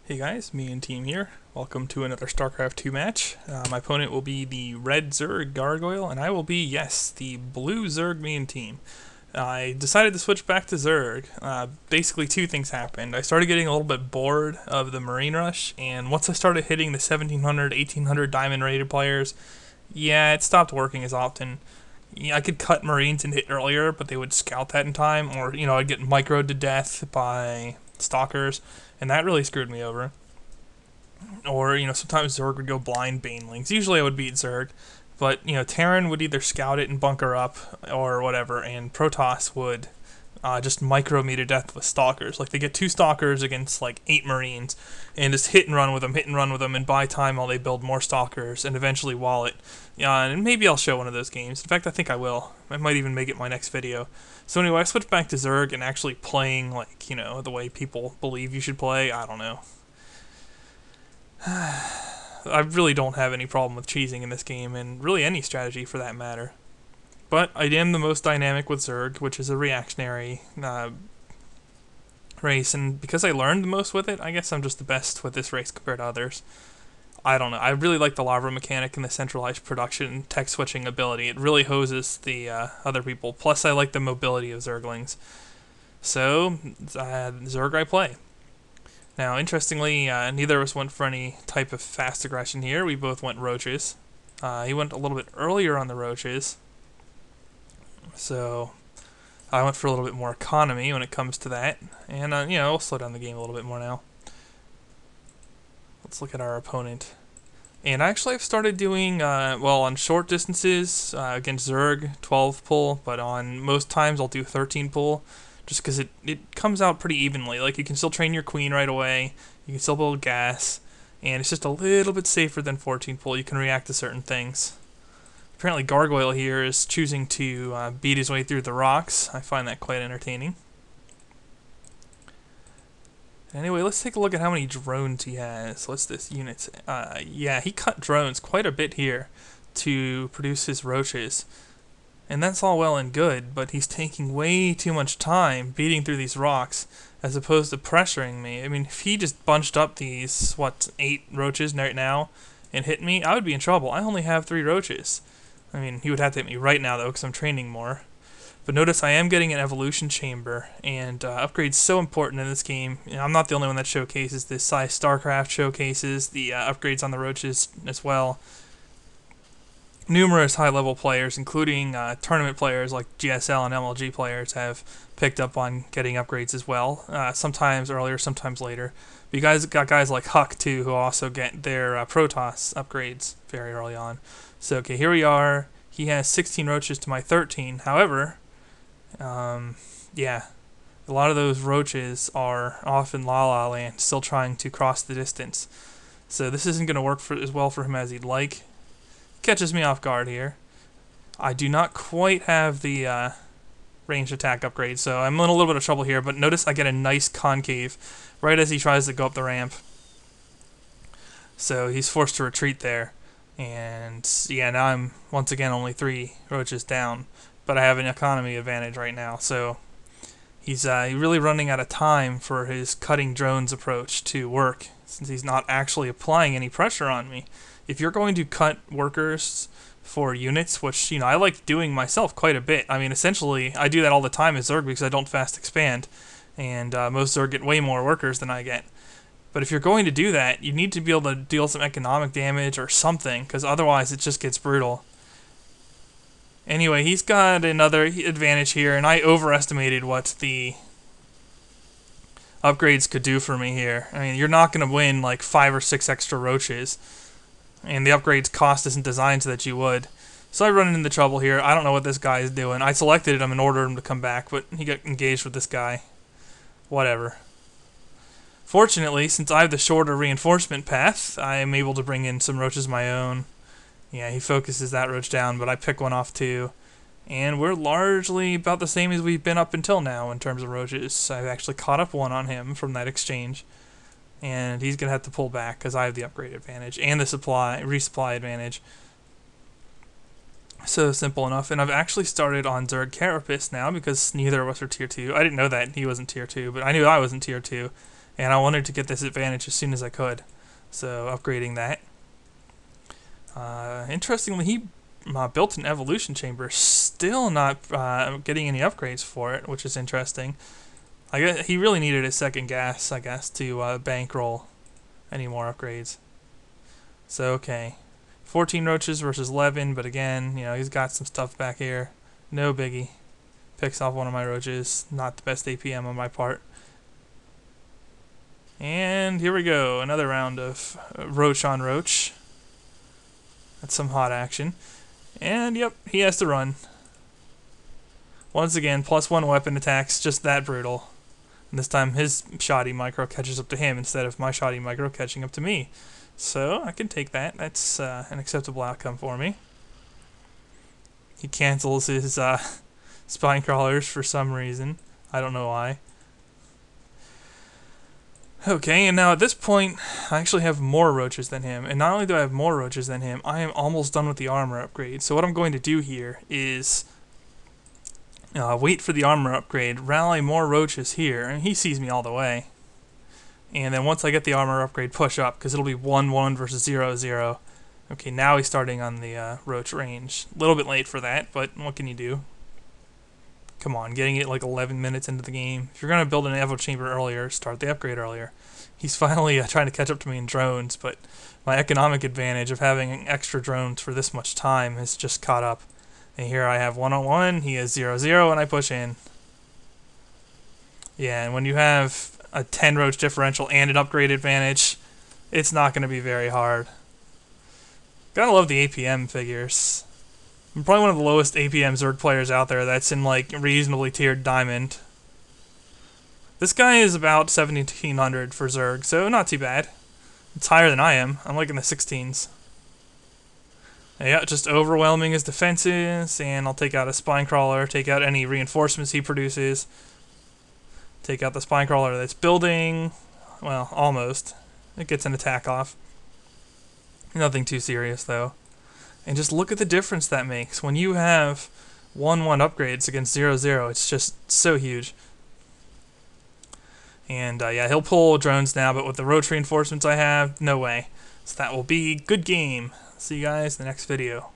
Hey guys, me and team here. Welcome to another Starcraft 2 match. My opponent will be the red Zerg Gargoyle, and I will be, yes, the blue Zerg me and team. I decided to switch back to Zerg. Basically, two things happened. I started getting a little bit bored of the Marine Rush, and once I started hitting the 1700, 1800 diamond rated players, yeah, it stopped working as often. Yeah, I could cut Marines and hit earlier, but they would scout that in time, or, I'd get microed to death by stalkers, and that really screwed me over. Or, sometimes Zerg would go blind banelings. Usually I would beat Zerg, but, Terran would either scout it and bunker up, or whatever, and Protoss would just micro me to death with stalkers. Like, they get two stalkers against, like, 8 Marines, and just hit and run with them, and buy time while they build more stalkers, and eventually wall it. Yeah, and maybe I'll show one of those games. In fact, I think I will. I might even make it my next video. So anyway, I switched back to Zerg and actually playing, like, the way people believe you should play. I don't know. I really don't have any problem with cheesing in this game, and really any strategy for that matter. But I am the most dynamic with Zerg, which is a reactionary race, and because I learned the most with it, I guess I'm just the best with this race compared to others. I don't know. I really like the larva mechanic and the centralized production tech switching ability. It really hoses the other people. Plus, I like the mobility of Zerglings. So, Zerg I play. Now, interestingly, neither of us went for any type of fast aggression here. We both went roaches. He went a little bit earlier on the roaches. So, I went for a little bit more economy when it comes to that. And, we'll slow down the game a little bit more now. Let's look at our opponent. And actually, I've started doing, on short distances against Zerg, 12 pull, but on most times I'll do 13 pull, just because it comes out pretty evenly. Like, you can still train your queen right away, you can still build gas, and it's just a little bit safer than 14 pull. You can react to certain things. Apparently, Gargoyle here is choosing to beat his way through the rocks. I find that quite entertaining. Anyway, let's take a look at how many drones he has. What's this units? Yeah, he cut drones quite a bit here to produce his roaches. And that's all well and good, but he's taking way too much time beating through these rocks as opposed to pressuring me. I mean, if he just bunched up these, 8 roaches right now and hit me, I would be in trouble. I only have 3 roaches. I mean, he would have to hit me right now, though, because I'm training more. But notice I am getting an evolution chamber, and upgrades so important in this game. I'm not the only one that showcases this. Starcraft showcases the upgrades on the roaches as well. Numerous high-level players, including tournament players like GSL and MLG players, have picked up on getting upgrades as well. Sometimes earlier, sometimes later. But you guys got guys like Huck too, who also get their Protoss upgrades very early on. So okay, here we are. He has 16 roaches to my 13. However, yeah, a lot of those roaches are off in La La Land, still trying to cross the distance. So this isn't going to work as well for him as he'd like. Catches me off guard here. I do not quite have the ranged attack upgrade, so I'm in a little bit of trouble here, but notice I get a nice concave right as he tries to go up the ramp. So he's forced to retreat there. And yeah, now I'm once again only 3 roaches down, but I have an economy advantage right now, so he's really running out of time for his cutting drones approach to work, since he's not actually applying any pressure on me. If you're going to cut workers for units, which, I like doing myself quite a bit. I mean, essentially, I do that all the time as Zerg because I don't fast expand, and most Zerg get way more workers than I get. But if you're going to do that, you need to be able to deal some economic damage or something, because otherwise it just gets brutal. Anyway, he's got another advantage here, and I overestimated what the upgrades could do for me here. I mean, you're not going to win like 5 or 6 extra roaches, and the upgrades cost isn't designed so that you would. So I run into trouble here. I don't know what this guy is doing. I selected him and ordered him to come back, but he got engaged with this guy. Whatever. Fortunately, since I have the shorter reinforcement path, I am able to bring in some roaches of my own. Yeah, he focuses that roach down, but I pick one off too. And we're largely about the same as we've been up until now in terms of roaches. I've actually caught up one on him from that exchange. And he's going to have to pull back because I have the upgrade advantage and the resupply advantage. So simple enough. And I've actually started on Zerg Carapace now because neither of us are tier 2. I didn't know that he wasn't tier 2, but I knew I wasn't tier 2. and I wanted to get this advantage as soon as I could, so upgrading that. Interestingly, he built an evolution chamber, still not getting any upgrades for it, which is interesting. I guess he really needed a second gas, I guess, to bankroll any more upgrades. So, okay. 14 roaches versus 11, but again, you know, he's got some stuff back here. No biggie. Picks off one of my roaches. Not the best APM on my part. And here we go. Another round of roach on roach. That's some hot action. And, yep, he has to run. Once again, +1 weapon attacks, just that brutal. And this time his shoddy micro catches up to him instead of my shoddy micro catching up to me. So, I can take that. That's an acceptable outcome for me. He cancels his spine crawlers for some reason. I don't know why. Okay, and now at this point, I actually have more roaches than him. And not only do I have more roaches than him, I am almost done with the armor upgrade. So what I'm going to do here is wait for the armor upgrade, rally more roaches here, and he sees me all the way. And then once I get the armor upgrade, push up, because it'll be 1-1 versus 0-0. Okay, now he's starting on the roach range. A little bit late for that, but what can you do? Come on, getting it like 11 minutes into the game. If you're going to build an evo chamber earlier, start the upgrade earlier. He's finally trying to catch up to me in drones, but my economic advantage of having extra drones for this much time has just caught up. And here I have 1-on-1, he has 0-0, and I push in. Yeah, and when you have a 10 roach differential and an upgrade advantage, it's not going to be very hard. Gotta love the APM figures. I'm probably one of the lowest APM Zerg players out there that's in like reasonably tiered diamond. This guy is about 1700 for Zerg, so not too bad. It's higher than I am. I'm like in the 16s. Yeah, just overwhelming his defenses, and I'll take out a spine crawler, take out any reinforcements he produces, take out the spine crawler that's building. Well, almost. It gets an attack off. Nothing too serious though. And just look at the difference that makes. When you have 1-1 upgrades against 0-0, it's just so huge. And yeah, he'll pull drones now, but with the roach reinforcements I have, no way. So that will be good game. See you guys in the next video.